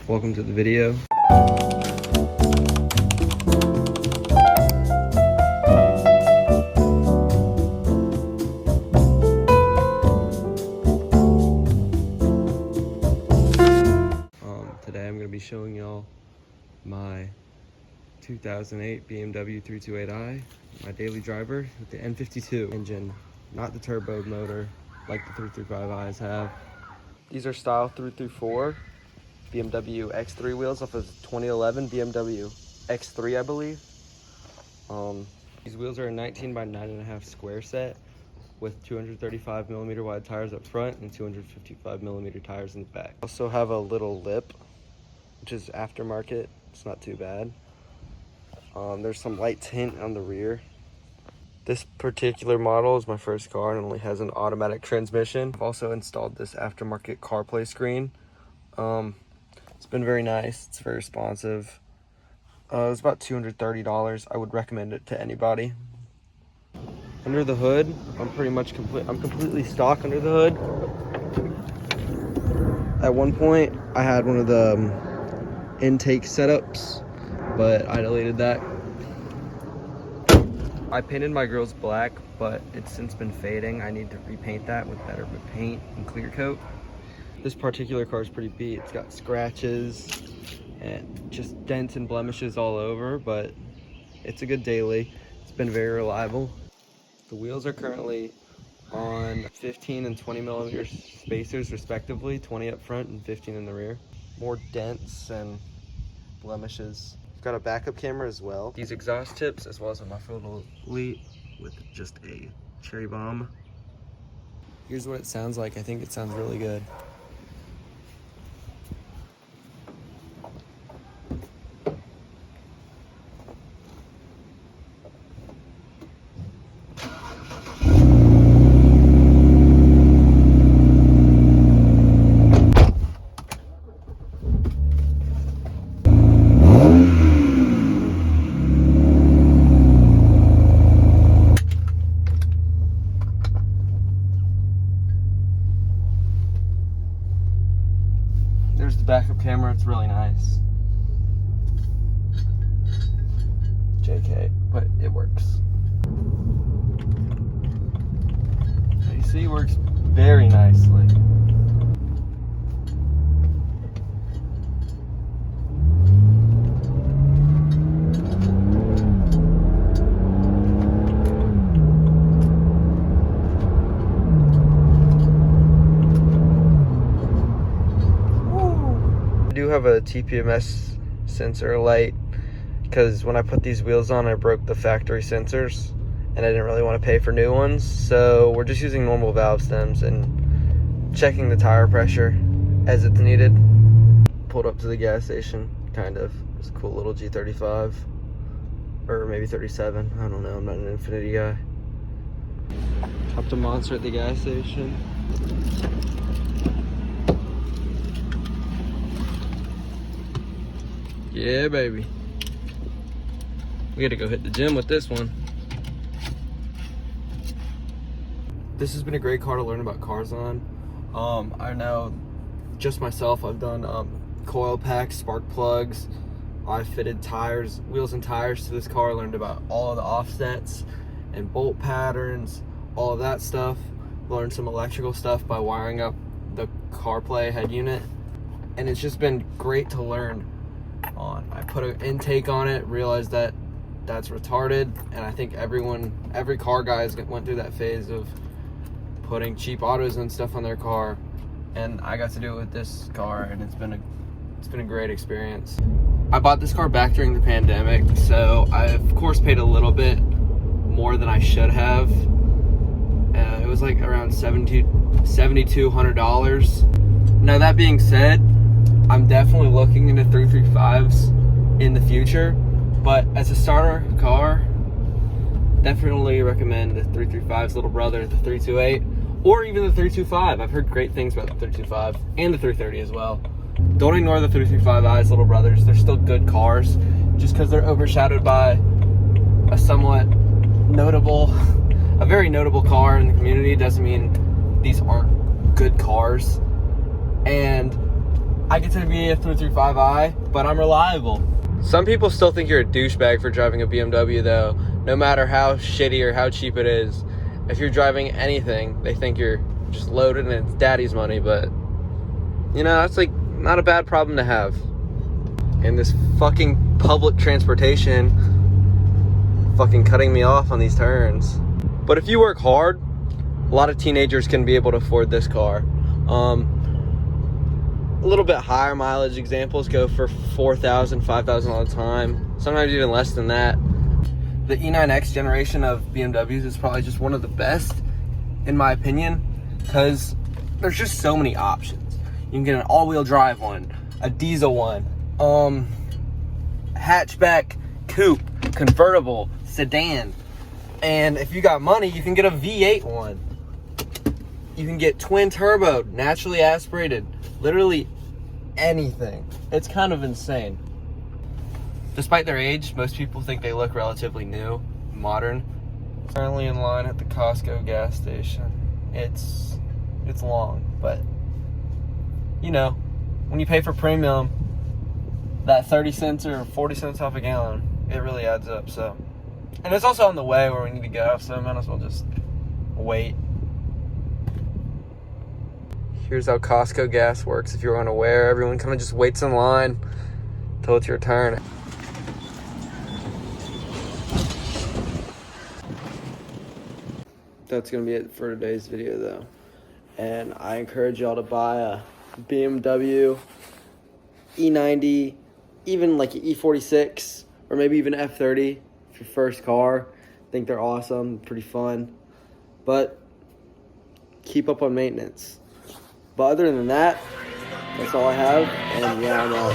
Welcome to the video. Today I'm going to be showing y'all my 2008 BMW 328i, my daily driver with the N52 engine, not the turbo motor like the 335i's have. These are style 334 BMW X3 wheels off of 2011 BMW X3, I believe. These wheels are a 19 by 9.5 square set with 235 millimeter wide tires up front and 255 millimeter tires in the back. Also have a little lip, which is aftermarket. It's not too bad. There's some light tint on the rear. This particular model is my first car and only has an automatic transmission. I've also installed this aftermarket CarPlay screen. It's been very nice. It's very responsive. It was about $230. I would recommend it to anybody. Under the hood, I'm completely stock under the hood. At one point, I had one of the intake setups, but I deleted that. I painted my grills black, but it's since been fading. I need to repaint that with better paint and clear coat. This particular car is pretty beat. It's got scratches and just dents and blemishes all over, but it's a good daily. It's been very reliable. The wheels are currently on 15 and 20 millimeter spacers respectively, 20 up front and 15 in the rear. More dents and blemishes. I've got a backup camera as well. These exhaust tips, as well as a muffler elite with just a cherry bomb. Here's what it sounds like. I think it sounds really good. There's the backup camera, it's really nice. JK, but it works. You see, it works very nicely. I do have a TPMS sensor light because when I put these wheels on, I broke the factory sensors and I didn't really want to pay for new ones, so we're just using normal valve stems and checking the tire pressure as it's needed. Pulled up to the gas station, kind of. It's a cool little G35 or maybe 37, I don't know, I'm not an Infinity guy. Dropped a Monster at the gas station. Yeah, baby. We gotta go hit the gym with this one. This has been a great car to learn about cars on. I know just myself, I've done coil packs, spark plugs. I fitted tires, wheels and tires to this car. I learned about all of the offsets and bolt patterns, all of that stuff. Learned some electrical stuff by wiring up the CarPlay head unit. And it's just been great to learn on. I put an intake on it, realized that that's retarded, and I think every car guy went through that phase of putting cheap autos and stuff on their car, and I got to do it with this car, and it's been a great experience. I bought this car back during the pandemic, so I of course paid a little bit more than I should have. It was like around $7,200. Now that being said, I'm definitely looking into 335s in the future, but as a starter car, definitely recommend the 335's little brother, the 328, or even the 325. I've heard great things about the 325 and the 330 as well. Don't ignore the 335i's little brothers. They're still good cars. Just because they're overshadowed by a very notable car in the community doesn't mean these aren't good cars. And I get to be a 328i, but I'm reliable. Some people still think you're a douchebag for driving a BMW though. No matter how shitty or how cheap it is. If you're driving anything, they think you're just loaded and it's daddy's money, but you know, that's like not a bad problem to have. And this fucking public transportation fucking cutting me off on these turns. But if you work hard, a lot of teenagers can be able to afford this car. A little bit higher mileage examples go for $4,000, $5,000 all the time. Sometimes even less than that. The E9X generation of BMWs is probably just one of the best, in my opinion, because there's just so many options. You can get an all-wheel drive one, a diesel one, hatchback, coupe, convertible, sedan. And if you got money, you can get a V8 one. You can get twin turbo, naturally aspirated, literally anything. It's kind of insane. Despite their age, most people think they look relatively new, modern. Currently in line at the Costco gas station. It's long, but you know, when you pay for premium, that 30 cents or 40 cents off a gallon, it really adds up. So, and it's also on the way where we need to go, so I might as well just wait. Here's how Costco gas works. If you're unaware, everyone kind of just waits in line until it's your turn. That's gonna be it for today's video though. And I encourage y'all to buy a BMW E90, even like an E46, or maybe even F30 for your first car. I think they're awesome, pretty fun. But keep up on maintenance. But other than that, that's all I have, and yeah, I'm out.